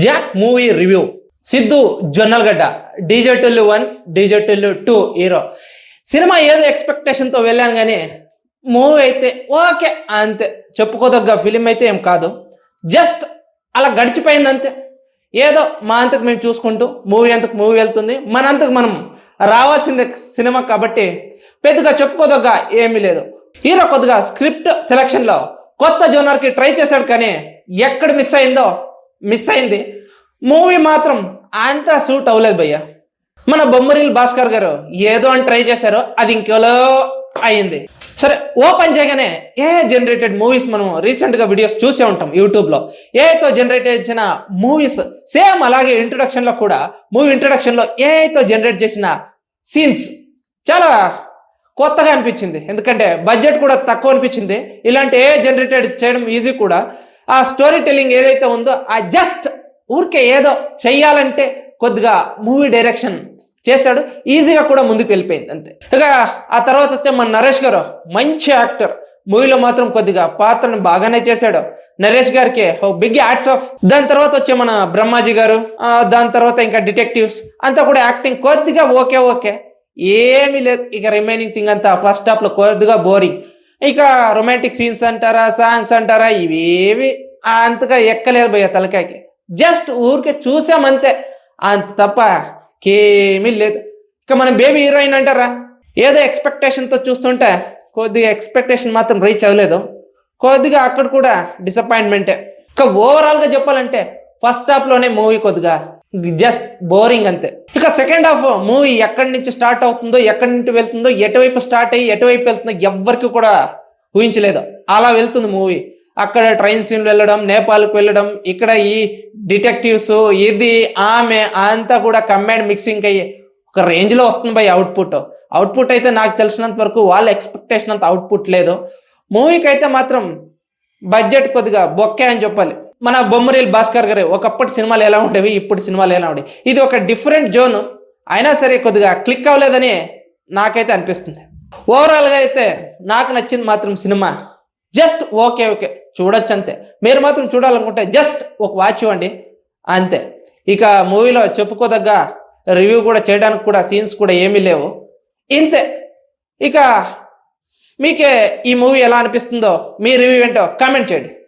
Jack movie review. Siddhu Jonnalagadda, DJ Tillu 1, DJ Tillu 2 hero. Cinema ఏదో ఎక్స్పెక్టేషన్తో వెళ్ళాను కానీ మూవీ అయితే ఓకే అంతే, చెప్పుకోదగ్గ ఫిలిం అయితే ఏం కాదు. జస్ట్ అలా గడిచిపోయింది అంతే. ఏదో మా అంతకు మేము చూసుకుంటూ మూవీ అంతకు మూవీ వెళ్తుంది, మన అంతకు మనం రావాల్సిందే సినిమా కాబట్టి పెద్దగా చెప్పుకోదగ్గ ఏమీ లేదు. హీరో కొద్దిగా స్క్రిప్ట్ సెలక్షన్లో కొత్త జోనర్కి ట్రై చేశాడు కానీ ఎక్కడ మిస్ అయింది. మూవీ మాత్రం అంత సూట్ అవ్వలేదు భయ్య. మన బొమ్మరిల్ భాస్కర్ గారు ఏదో అని ట్రై చేశారో అది ఇంకెలో అయింది. సరే, ఓపెన్ చేయగానే జనరేటెడ్ మూవీస్ మనం రీసెంట్గా వీడియోస్ చూసే ఉంటాం యూట్యూబ్లో. ఏతో జనరేట్ చేసిన మూవీస్ సేమ్ అలాగే ఇంట్రొడక్షన్లో కూడా మూవీ ఇంట్రొడక్షన్లో ఏతో జనరేట్ చేసిన సీన్స్ చాలా కొత్తగా అనిపించింది. ఎందుకంటే బడ్జెట్ కూడా తక్కువ అనిపించింది. ఇలాంటి జనరేటెడ్ చేయడం ఈజీ కూడా. ఆ స్టోరీ టెల్లింగ్ ఏదైతే ఉందో ఆ జస్ట్ ఊరికే ఏదో చెయ్యాలంటే కొద్దిగా మూవీ డైరెక్షన్ చేశాడు, ఈజీగా కూడా ముందుకు వెళ్ళిపోయింది అంతే. ఇక ఆ తర్వాత వస్తే మన నరేష్ గారు మంచి యాక్టర్, మూవీలో మాత్రం కొద్దిగా పాత్రను బాగానే చేశాడు. నరేష్ గారికి బిగ్ హ్యాట్స్ ఆఫ్. దాని తర్వాత వచ్చే మన బ్రహ్మాజీ గారు, దాని తర్వాత ఇంకా డిటెక్టివ్స్ అంతా కూడా యాక్టింగ్ కొద్దిగా ఓకే ఏమీ లేదు. ఇక రిమైనింగ్ థింగ్ అంతా ఫస్ట్ హాఫ్ లో కొద్దిగా బోరింగ్. ఇక రొమాంటిక్ సీన్స్ అంటారా, సాంగ్స్ అంటారా, ఇవేవి అంతగా ఎక్కలేదు భయ్య తలకాయకి. జస్ట్ ఊరికే చూసామంతే, అంత తప్ప ఏమీ లేదు. ఇక మన బేబీ హీరోయిన్ అంటారా, ఏదో ఎక్స్పెక్టేషన్తో చూస్తుంటే కొద్దిగా ఎక్స్పెక్టేషన్ మాత్రం రీచ్ అవ్వలేదు. కొద్దిగా అక్కడ కూడా డిసప్పాయింట్మెంటే. ఇక ఓవరాల్గా చెప్పాలంటే ఫస్ట్ హాఫ్లోనే మూవీ కొద్దిగా జస్ట్ బోరింగ్ అంతే. ఇక సెకండ్ హాఫ్ మూవీ ఎక్కడి నుంచి స్టార్ట్ అవుతుందో, ఎక్కడి నుంచి వెళ్తుందో, ఎటువైపు స్టార్ట్ అయ్యి ఎటువైపు వెళ్తుందో ఎవ్వరికి కూడా ఊహించలేదు. అలా వెళ్తుంది మూవీ. అక్కడ ట్రైన్ సీన్ వెళ్ళడం, నేపాల్కి వెళ్ళడం, ఇక్కడ ఈ డిటెక్టివ్స్, ఇది ఆమె అంతా కూడా కంబైండ్ మిక్సింగ్ అయ్యి ఒక రేంజ్లో వస్తుంది బై అవుట్పుట్ అయితే నాకు తెలిసినంత వరకు వాళ్ళ ఎక్స్పెక్టేషన్ అంత అవుట్పుట్ లేదు. మూవీకి అయితే మాత్రం బడ్జెట్ కొద్దిగా బొక్కే అని చెప్పాలి. మన బొమ్మరిల్ భాస్కర్ గారు ఒకప్పటి సినిమాలు ఎలా ఉండేవి, ఇప్పుడు సినిమాలు ఎలా ఉండేవి, ఇది ఒక డిఫరెంట్ జోన్. అయినా సరే కొద్దిగా క్లిక్ అవ్వలేదని నాకైతే అనిపిస్తుంది. ఓవరాల్గా అయితే నాకు నచ్చింది మాత్రం సినిమా జస్ట్ ఓకే చూడొచ్చు అంతే. మీరు మాత్రం చూడాలనుకుంటే జస్ట్ ఒక వాచ్ ఇవ్వండి అంతే. ఇక మూవీలో చెప్పుకోదగ్గ రివ్యూ కూడా చేయడానికి కూడా సీన్స్ కూడా ఏమీ లేవు ఇంతే. ఇక మీకే ఈ మూవీ ఎలా అనిపిస్తుందో మీ రివ్యూ ఏంటో కామెంట్ చేయండి.